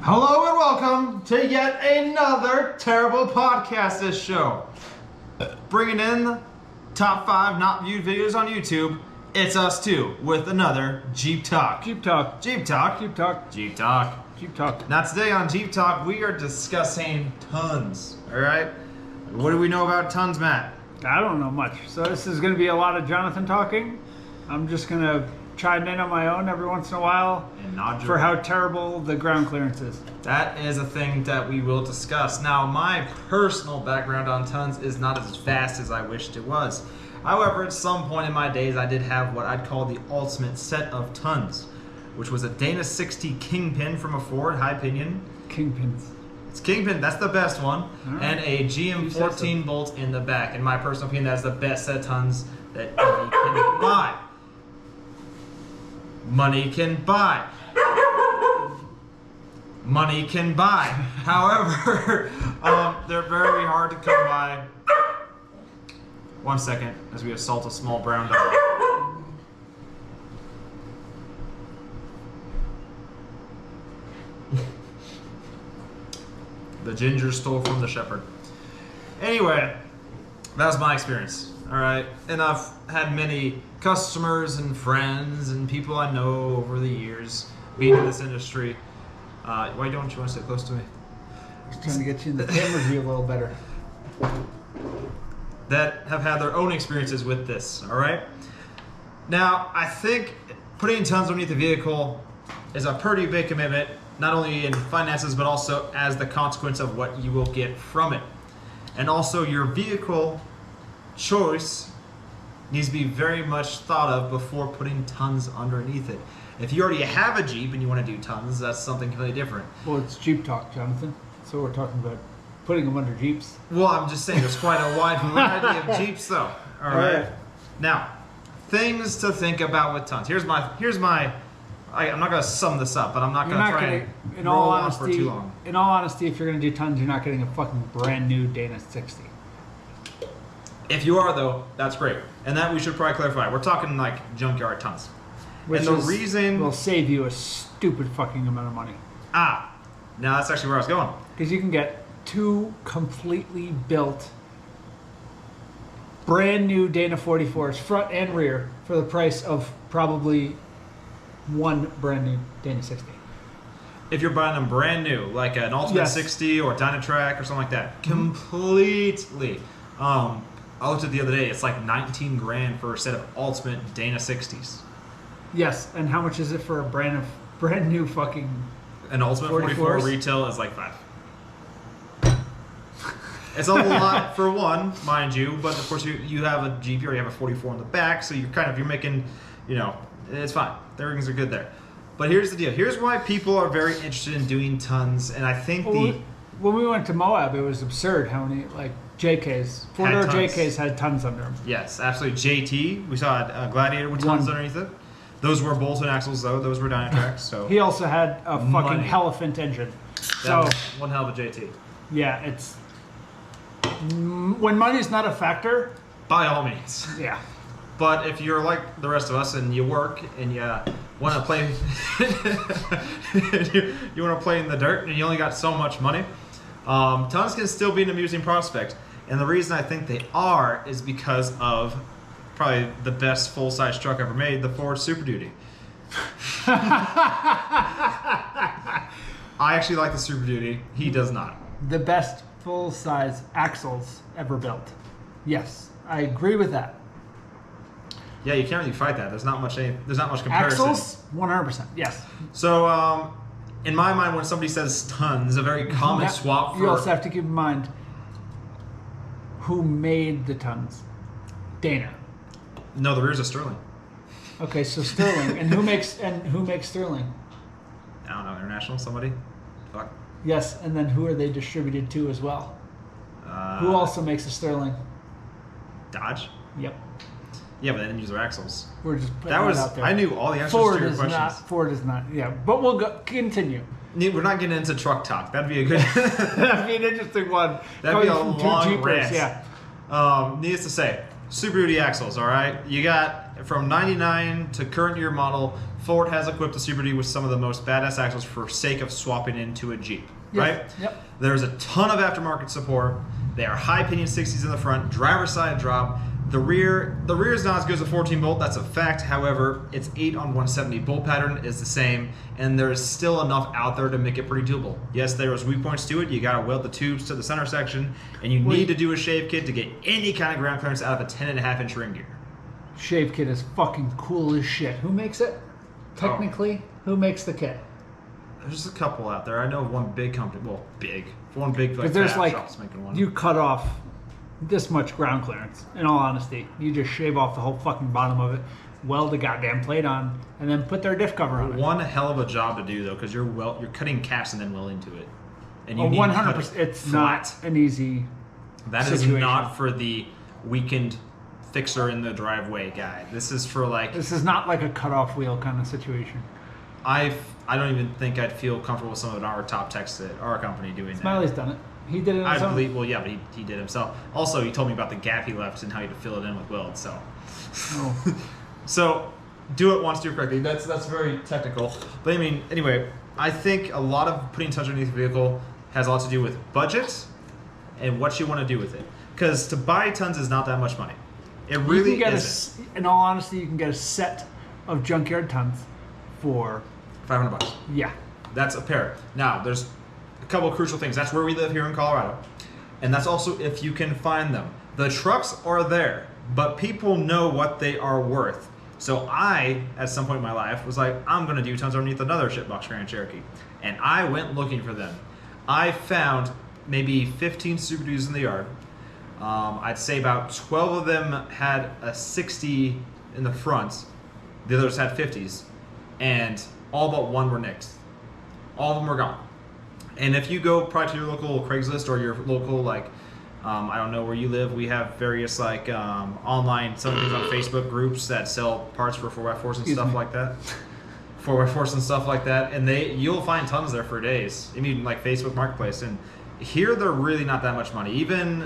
Hello and welcome to yet another terrible podcast this show. Bringing in the top 5 not viewed videos on YouTube. It's us two with another Jeep Talk. Jeep Talk. Jeep Talk. Jeep Talk. Jeep Talk. Jeep Talk. Now today on Jeep Talk we are discussing tons. Alright? What do we know about tons, Matt? I don't know much. So this is going to be a lot of Jonathan talking. I'm just going to chime in on my own every once in a while And nod for how terrible the ground clearance is. That is a thing that we will discuss. Now, my personal background on tons is not as vast as I wished it was. However, at some point in my days, I did have what I'd call the ultimate set of tons, which was a Dana 60 Kingpin from a Ford, high pinion. Kingpins. It's Kingpin, that's the best one, right. and a GM 14 bolt in the back. In my personal opinion, that's the best set of tons that money can buy. Money can buy. Money can buy. However, they're very hard to come by. 1 second, as we assault a small brown dog. The ginger stole from the shepherd. Anyway, that was my experience. All right, and I've had many customers and friends and people I know over the years being in this industry. Why don't you want to sit close to me? Just trying to get you in the camera view a little better. That have had their own experiences with this, all right? Now, I think putting tons underneath the vehicle is a pretty big commitment, not only in finances, but also as the consequence of what you will get from it. And also your vehicle choice needs to be very much thought of before putting tons underneath it. If you already have a Jeep and you want to do tons, that's something completely different. Well, it's Jeep Talk, Jonathan. So we're talking about putting them under Jeeps. Well, I'm just saying there's quite a wide variety of Jeeps, though. All right. Now, things to think about with tons. Here's my. I'm not going to sum this up, but I'm not going to try and roll on for too long. In all honesty, if you're going to do tons, you're not getting a fucking brand new Dana 60. If you are, though, that's great. And that we should probably clarify. We're talking like junkyard tons. Which and the reason will save you a stupid fucking amount of money. Now that's actually where I was going. Because you can get 2 completely built, brand new Dana 44s, front and rear, for the price of probably 1 brand new Dana 60. If you're buying them brand new, like an Ultimate 60 or Dynatrack or something like that, completely. I looked at it the other day. It's like 19 grand for a set of Ultimate Dana 60s. Yes, and how much is it for a brand new fucking? An Ultimate 44 retail is like 5. It's a lot for one, mind you, but of course you have a Jeep, you already have a 44 in the back, so you're making, it's fine. Everything's are good there. But here's the deal. Here's why people are very interested in doing tons, and I think when we went to Moab, it was absurd how many JKs, 4-door JKs had tons under them. Yes, absolutely. JT, we saw a Gladiator with tons underneath it. Those were Bolton axles, though. Those were Dynatracks. So he also had a fucking elephant engine. That was one hell of a JT. Yeah, it's when money's not a factor. By all means. Yeah. But if you're like the rest of us and you work and you want to play, you want to play in the dirt and you only got so much money, tons can still be an amusing prospect. And the reason I think they are is because of probably the best full-size truck ever made, the Ford Super Duty. I actually like the Super Duty. He does not. The best full-size axles ever built. Yes, I agree with that. Yeah, you can't really fight that. There's not much comparison. Axles, 100%. Yes. So, in my mind, when somebody says tons, a very common swap for... You also have to keep in mind who made the tons. Dana. No, the rear's a Sterling. Okay, so Sterling. and who makes Sterling? I don't know, International, somebody? Fuck. Yes, and then who are they distributed to as well? Who also makes a Sterling? Dodge? Yep. Yeah, but they didn't use their axles. We're just putting that out there. I knew all the answers Ford to your is questions. not. Ford is not. Yeah, but we'll continue. We're not getting into truck talk. That'd be a good... That'd be an interesting one. That'd be a long Jeepers, rant. yeah. Needless to say, Super Duty axles, all right? You got from 99 to current year model, Ford has equipped the Super Duty with some of the most badass axles for sake of swapping into a Jeep, right? Yep. There's a ton of aftermarket support. They are high pinion 60s in the front, driver's side drop. The rear is not as good as a 14 bolt, that's a fact. However, its 8 on 170 bolt pattern is the same, and there's still enough out there to make it pretty doable. Yes, there was weak points to it. You gotta weld the tubes to the center section, and you need to do a shave kit to get any kind of ground clearance out of a 10.5-inch ring gear. Shave kit is fucking cool as shit. Who makes it? Technically, who makes the kit? There's a couple out there. I know one big company, one big like there's fab like shop's making one. you cut off this much ground clearance. In all honesty, you just shave off the whole fucking bottom of it, weld the goddamn plate on, and then put their diff cover on it. One hell of a job to do though, because you're cutting casts and then welding to it, and you Oh, need 100%. It's flat. not an easy. That situation. is not for the weekend fixer in the driveway guy. This is for like This is not like a cut-off wheel kind of situation. I don't even think I'd feel comfortable with some of our top techs at our company doing Smiley's that. done it. He did it I himself. believe. Well, yeah, but he did it himself. Also, he told me about the gap he left and how you had to fill it in with weld. So, Oh. so do it once, do it correctly. That's very technical. But I mean, anyway, I think a lot of putting touch underneath the vehicle has a lot to do with budget and what you want to do with it. Because to buy tons is not that much money. It really You can get isn't. in all honesty, you can get a set of junkyard tons for $500. yeah. That's a pair. Now, there's a couple of crucial things. That's where we live here in Colorado. And that's also if you can find them. The trucks are there, but people know what they are worth. So I, at some point in my life, was like, I'm going to do tons underneath another shitbox Grand Cherokee. And I went looking for them. I found maybe 15 Super Duties in the yard. I'd say about 12 of them had a 60 in the front. The others had 50s. And all but one were nicked. All of them were gone. And if you go probably to your local Craigslist or your local, like, I don't know where you live, we have various, like, online, some things on Facebook groups that sell parts for 4x4s and stuff like that. 4x4s and stuff like that. And you'll find tons there for days. I mean, like Facebook Marketplace. And here they're really not that much money. Even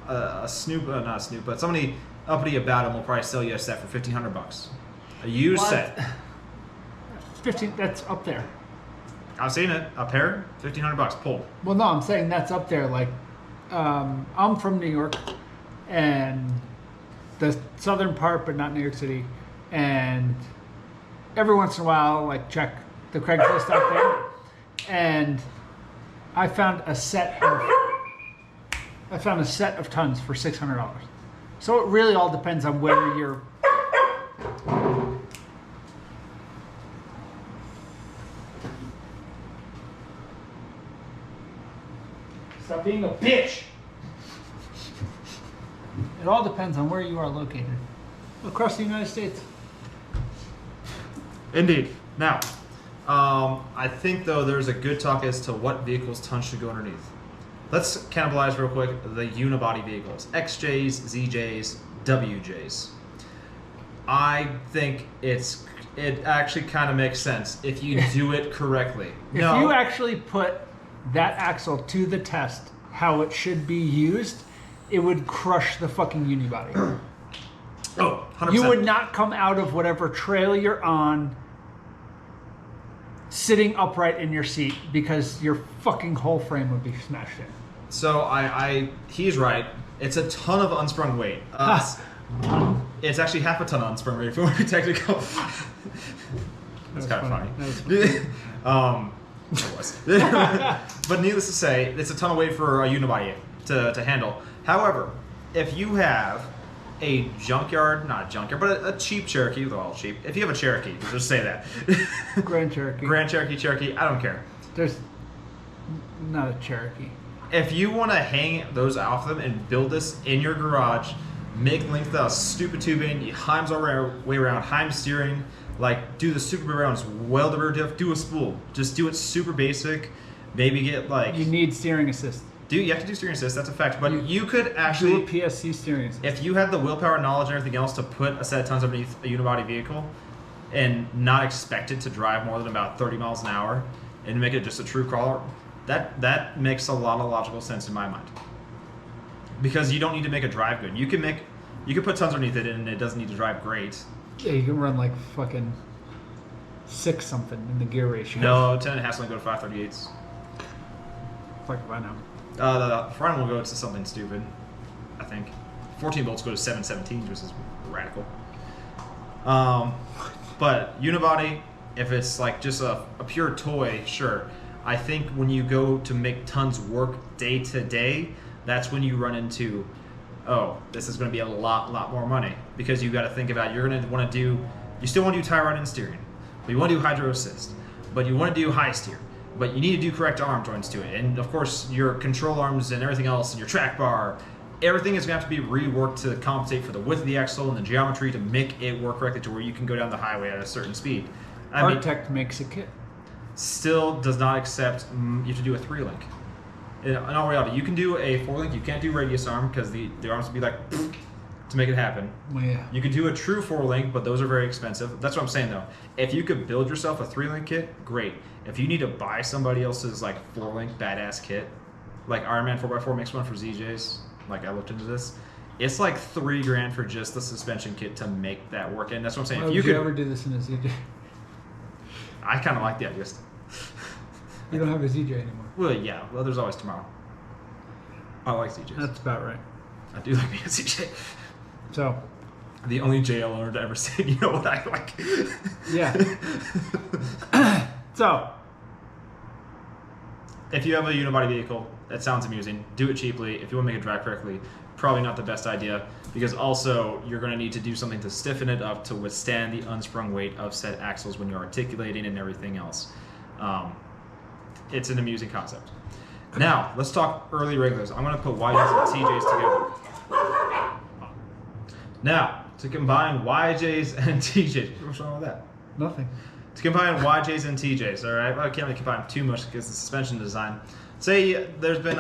a Snoop, not a Snoop, but somebody uppity about them will probably sell you a set for $1,500. A used What? set. 15. That's up there. I've seen it. A pair, $1,500 pulled. Well, no, I'm saying that's up there. Like, I'm from New York, and the southern part, but not New York City. And every once in a while, like, check the Craigslist out there, and I found a set of tons for $600. So it really all depends on where you're. Stop being a bitch. It all depends on where you are located across the United States. Indeed. Now, I think though there's a good talk as to what vehicles tons should go underneath. Let's cannibalize real quick the unibody vehicles: XJs, ZJs, WJs. I think it actually kind of makes sense if you do it correctly. If you actually put that axle to the test, how it should be used, it would crush the fucking unibody. Oh, 100%. You would not come out of whatever trail you're on sitting upright in your seat because your fucking whole frame would be smashed in. So he's right. It's a ton of unsprung weight. It's actually half a ton of unsprung weight if you want to be technical. That's kind of funny. It was. But needless to say, it's a ton of weight for a unibody to handle. However, if you have a junkyard, not a junkyard, but a cheap Cherokee, they're all cheap. If you have a Cherokee, just say that. Grand Cherokee. Grand Cherokee, I don't care. There's not a Cherokee. If you want to hang those off them and build this in your garage, make length out of stupid tubing, Heim's all way around, Heim steering, like do the super rounds, weld the rear diff, do a spool. Just do it super basic. Maybe get like You need steering assist. you have to do steering assist, that's a fact. But you could actually Do a PSC steering assist. if you had the willpower, knowledge, and everything else to put a set of tons underneath a unibody vehicle and not expect it to drive more than about 30 miles an hour and make it just a true crawler, that makes a lot of logical sense in my mind. Because you don't need to make a drive good. You can make You could put tons underneath it, and it doesn't need to drive great. Yeah, you can run like fucking 6 something in the gear ratio. No, 10 has to only go to 538s. Fuck if I know. The front will go to something stupid, I think. 14 bolts go to 717, which is radical. But unibody, if it's like just a pure toy, sure. I think when you go to make tons work day to day, that's when you run into, oh, this is going to be a lot more money, because you got to think about, you're going to want to do, you still want to do tie rod and steering, but you want to do hydro assist, but you want to do high steer, but you need to do correct arm joints to it, and of course your control arms and everything else, and your track bar, everything is going to have to be reworked to compensate for the width of the axle and the geometry to make it work correctly to where you can go down the highway at a certain speed. Architect makes a kit. Still does not accept, you have to do a 3-link. In all reality, you can do a 4-link, you can't do radius arm because the arms would be like to make it happen. Well, yeah. You can do a true 4-link, but those are very expensive. That's what I'm saying though. If you could build yourself a 3-link kit, great. If you need to buy somebody else's like 4-link badass kit, like Iron Man 4x4 makes one for ZJs, like I looked into this, it's like $3,000 for just the suspension kit to make that work. And that's what I'm saying. Why if would you you could ever do this in a ZJ? I kind of like the idea. You don't have a ZJ anymore. Well, yeah. Well, there's always tomorrow. I like CJs. That's about right. I do like being a CJ. So, The only JL owner to ever say, you know what I like. yeah. So, if you have a unibody vehicle, that sounds amusing. Do it cheaply. If you want to make it drive correctly, probably not the best idea, because also you're going to need to do something to stiffen it up to withstand the unsprung weight of said axles when you're articulating and everything else. It's an amusing concept. Now, let's talk early Wranglers. I'm going to put YJs and TJs together. Now, to combine YJs and TJs. What's wrong with that? nothing. To combine YJs and TJs, all right? Well, I can't really combine too much because the suspension design. Say there's been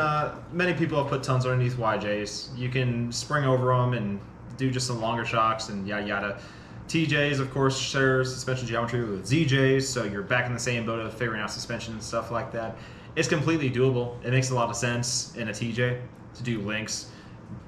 many people have put tons underneath YJs. You can spring over them and do just some longer shocks and yada yada. TJs, of course, share suspension geometry with ZJs, so you're back in the same boat of figuring out suspension and stuff like that. It's completely doable. It makes a lot of sense in a TJ to do links.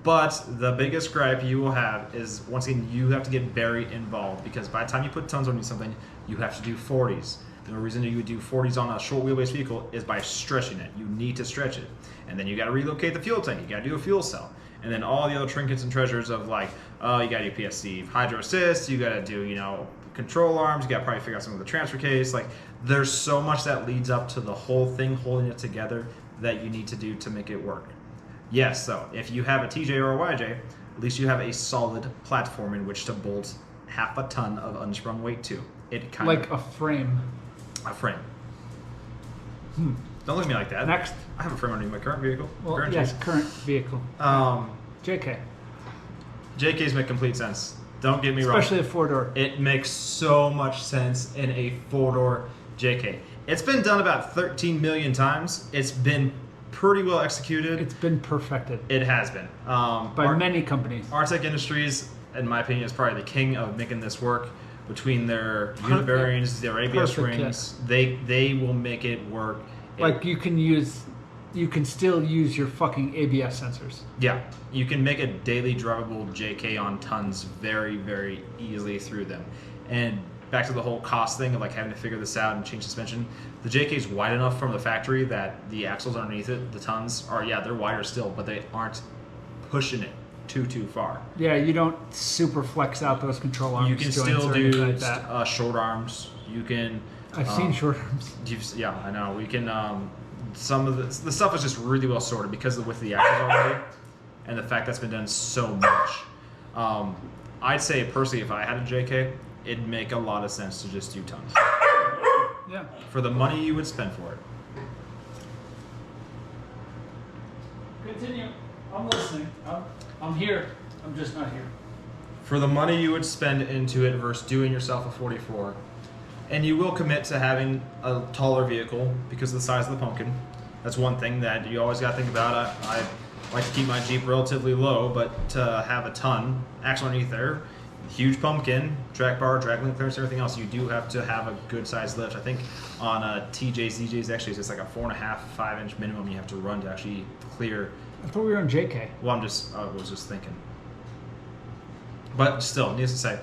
But the biggest gripe you will have is, once again, you have to get very involved, because by the time you put tons underneath something, you have to do 40s. The reason you would do 40s on a short wheelbase vehicle is by stretching it. You need to stretch it. And then you got to relocate the fuel tank. You got to do a fuel cell. And then all the other trinkets and treasures of, like, you got to do PSC, hydro assist, you got to do, you know, control arms, you got to probably figure out some of the transfer case. Like, there's so much that leads up to the whole thing holding it together that you need to do to make it work. Yes, so if you have a TJ or a YJ, at least you have a solid platform in which to bolt half a ton of unsprung weight to. It kind like of a frame. a frame. Don't look at me like that. Next. I have a frame underneath my current vehicle. Well, current yes, Jeep. current vehicle. JK. JKs make complete sense. Don't get me Especially wrong. a four-door. It makes so much sense in a four-door JK. It's been done about 13 million times. It's been pretty well executed. It's been perfected. It has been. By many companies. Artec Industries, in my opinion, is probably the king of making this work. Between their unit bearings, their ABS rings, they will make it work. Like you can still use your fucking ABS sensors. Yeah, you can make a daily drivable JK on tons very, very easily through them. And back to the whole cost thing of like having to figure this out and change suspension. The JK is wide enough from the factory that the axles underneath it, the tons, are, yeah, they're wider still, but they aren't pushing it too far. Yeah, you don't super flex out those control arms. You can joints still or anything do like that. short arms. You can. I've seen short arms. Yeah, I know. We can. Some of the stuff is just really well sorted because of the width of the axles already, and the fact that's been done so much. I'd say personally, if I had a JK, it'd make a lot of sense to just do tons. Yeah. For the money you would spend for it. Continue. I'm listening. I'm here. I'm just not here. For the money you would spend into it versus doing yourself a 44, and you will commit to having a taller vehicle because of the size of the pumpkin. That's one thing that you always got to think about. I like to keep my Jeep relatively low, but to have a ton axle underneath there, huge pumpkin, track bar, drag link clearance, everything else, you do have to have a good size lift. I think on a TJs, ZJs, actually, it's just like a 4.5, 5 inch minimum you have to run to actually clear. I thought we were on JK. Well, I was just thinking. But still, needless to say,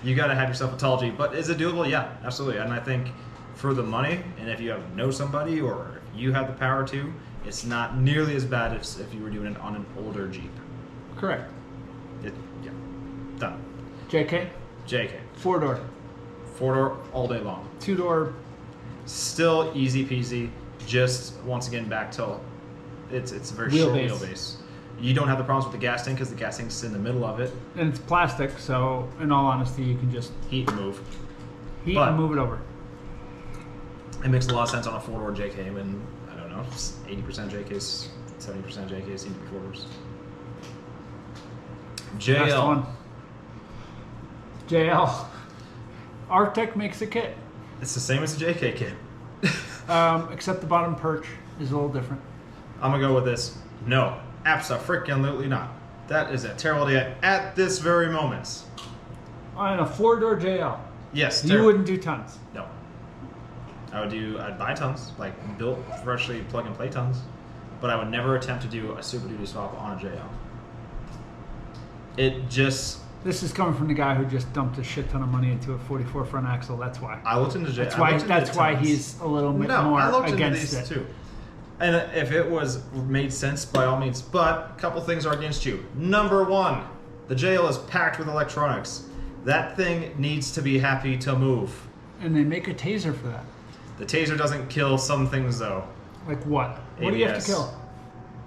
you got to have yourself a tall Jeep. But is it doable? Yeah, absolutely. And I think for the money, and if you know somebody or you have the power to, it's not nearly as bad as if you were doing it on an older Jeep. Correct. Yeah, done. JK? JK. 4-door. 4-door all day long. 2-door. Still easy peasy. Just once again back to it's a very short wheelbase. You don't have the problems with the gas tank because the gas tank's in the middle of it. And it's plastic, so in all honesty, you can just heat and move. And move it over. It makes a lot of sense on a 4-door JK when, I don't know, 80% JKs, 70% JKs seem to be 4-doors. JL. Last one. JL. Arctic makes a kit. It's the same as the JK kit. Except the bottom perch is a little different. I'm going to go with this. No. Abso-freaking-lutely not. That is a terrible idea at this very moment. On a 4-door JL. Yes. You wouldn't do tons. No. I'd buy tons, like built freshly plug and play tons, but I would never attempt to do a Super Duty swap on a JL. This is coming from the guy who just dumped a shit ton of money into a 44 front axle. That's why. I looked into JL. That's why he's a little bit more against it. Too. And if it made sense, by all means. But a couple things are against you. Number one, the JL is packed with electronics. That thing needs to be happy to move. And they make a taser for that. The taser doesn't kill some things, though. Like what? What do you have to kill?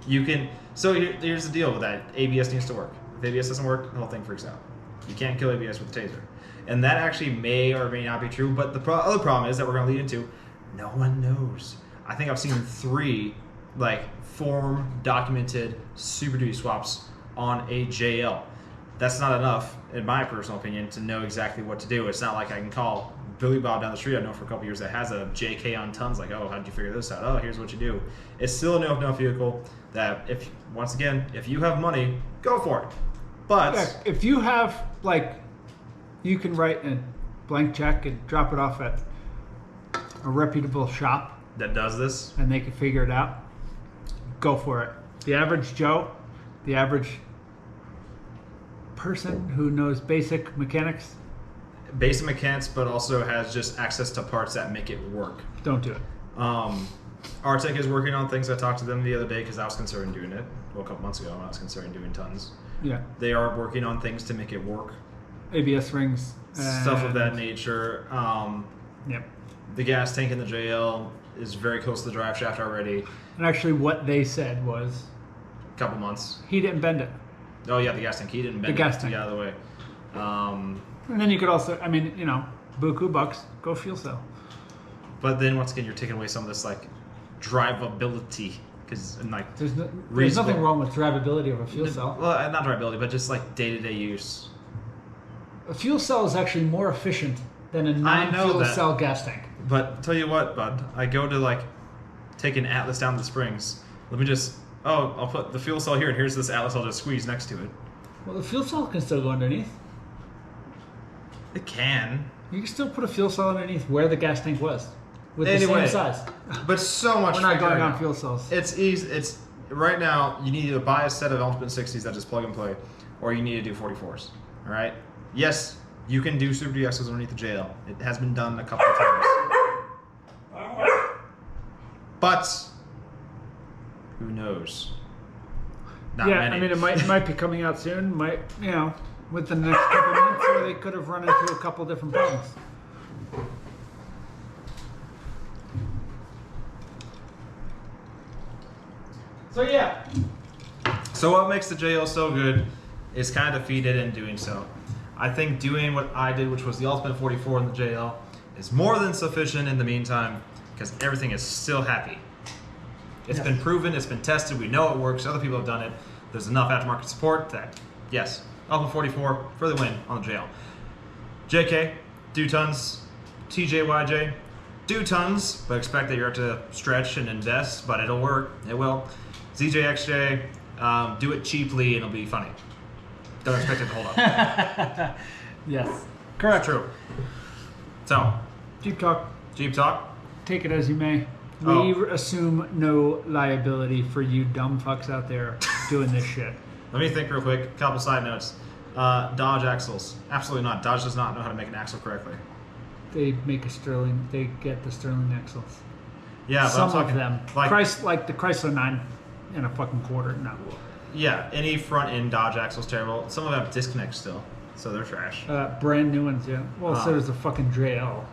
You can. So here's the deal with that. ABS needs to work. If ABS doesn't work, the whole thing freaks out. You can't kill ABS with the taser. And that actually may or may not be true. But the other problem is that we're going to lead into, no one knows. I think I've seen 3 form documented Super Duty swaps on a JL. That's not enough, in my personal opinion, to know exactly what to do. It's not like I can call Billy Bob down the street I know for a couple years that has a JK on tons. Like, oh, how did you figure this out? Oh, here's what you do. It's still a no vehicle that, if you have money, go for it. But if you have you can write a blank check and drop it off at a reputable shop that does this, and they can figure it out. Go for it. The average Joe, the average person who knows basic mechanics, but also has just access to parts that make it work. Don't do it. Arctic is working on things. I talked to them the other day because I was considering doing it. Well, a couple months ago, I was considering doing tons. Yeah. They are working on things to make it work. ABS rings. Stuff of that nature. Yep. The gas tank in the JL is very close to the drive shaft already. And actually what they said was... a couple months. He didn't bend it. Oh, yeah, the gas tank. He didn't bend it. The gas tank. Get out of the way. And then you could also, buku bucks, go fuel cell. But then, once again, you're taking away some of this, drivability. Because, there's nothing wrong with drivability of a fuel cell. Well, not drivability, but just, day-to-day use. A fuel cell is actually more efficient than a non-fuel cell gas tank. But tell you what, bud, I go to take an Atlas down to the Springs. Let me just, I'll put the fuel cell here, and here's this Atlas I'll just squeeze next to it. Well, the fuel cell can still go underneath. It can. You can still put a fuel cell underneath where the gas tank was, with the same size. But so much. We're not going on fuel cells. It's easy. It's right now. You need to buy a set of Ultimate 60s that just plug and play, or you need to do 44s. All right. Yes, you can do Super DXs underneath the JL. It has been done a couple of times. But who knows? Not many. It might be coming out soon. With the next couple of months, or they could have run into a couple different problems. So yeah. So what makes the JL so good is kind of defeated in doing so. I think doing what I did, which was the Ultimate 44 in the JL, is more than sufficient in the meantime because everything is still happy. It's been proven, it's been tested, we know it works, other people have done it. There's enough aftermarket support that, yes, Ultimate 44 for the win on the JL. JK, do tons. TJYJ, do tons, but expect that you have to stretch and invest, but it'll work. It will. ZJXJ, do it cheaply and it'll be funny. Don't expect it to hold up. Yes. Correct. True. So, Jeep Talk. Jeep Talk. Take it as you may. We assume no liability for you dumb fucks out there doing this shit. Let me think real quick. Couple side notes. Dodge axles. Absolutely not. Dodge does not know how to make an axle correctly. They make a Sterling. They get the Sterling axles. Yeah, but Some I'm talking of them. Like the Chrysler 9 and a fucking quarter. No. Yeah, any front end Dodge axle's terrible. Some of them have disconnects still, so they're trash. Brand new ones, yeah. Well, so does the fucking JL.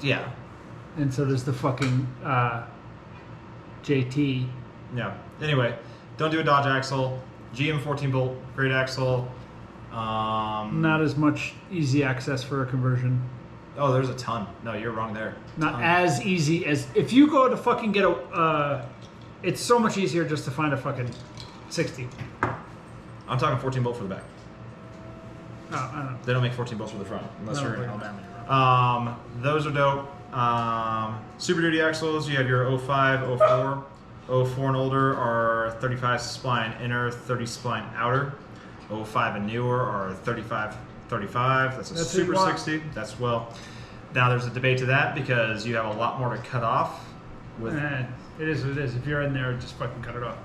Yeah. And so does the fucking JT. Yeah. Anyway, don't do a Dodge axle. GM 14 bolt, great axle. Not as much easy access for a conversion. Oh, there's a ton. No, you're wrong there. Not as easy as if you go to fucking get a. It's so much easier just to find a fucking 60. I'm talking 14 bolt for the back. Oh, I don't know. They don't make 14 bolts for the front unless No, you're in they're Alabama. Those are dope. Super Duty axles. You have your 05, 04. 04 and older are 35 spline inner, 30 spline outer. 05 and newer are 35, 35. That's a Super 60. That's well. Now there's a debate to that because you have a lot more to cut off. With it is what it is. If you're in there, just fucking cut it off.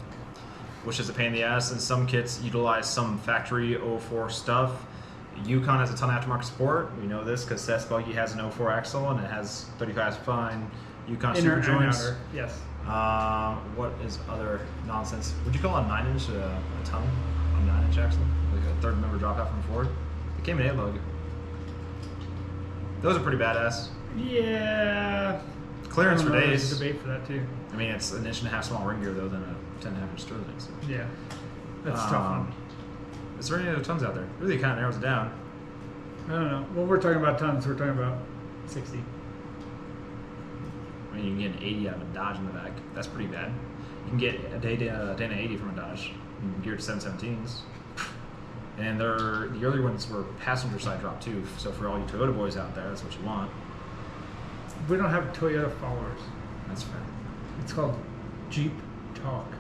Which is a pain in the ass, and some kits utilize some factory 04 stuff. Yukon has a ton of aftermarket support. We know this because Seth's buggy has an 04 axle and it has 35 spine Yukon Inner super joints. and outer. Yes. What is other nonsense? Would you call a 9-inch a ton? A 9-inch axle? Like a third member dropout from Ford? It came in A-lug. Those are pretty badass. Yeah. Clearance for days. There's a debate for that too. I mean, it's an inch and a half small ring gear though than a 10.5 inch Sterling. So. Yeah. That's a tough one. Is there any other tons out there? Really kind of narrows it down. I don't know. When we're talking about tons, we're talking about 60. I mean, you can get an 80 out of a Dodge in the back. That's pretty bad. You can get a Dana 80 from a Dodge. Geared to 717s. And the earlier ones were passenger side drop too. So for all you Toyota boys out there, that's what you want. We don't have Toyota followers. That's fair. It's called Jeep Talk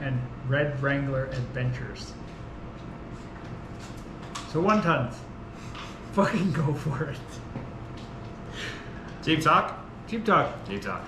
and Red Wrangler Adventures. So 1 tons. Fucking go for it. Jeep Talk? Jeep Talk. Jeep Talk.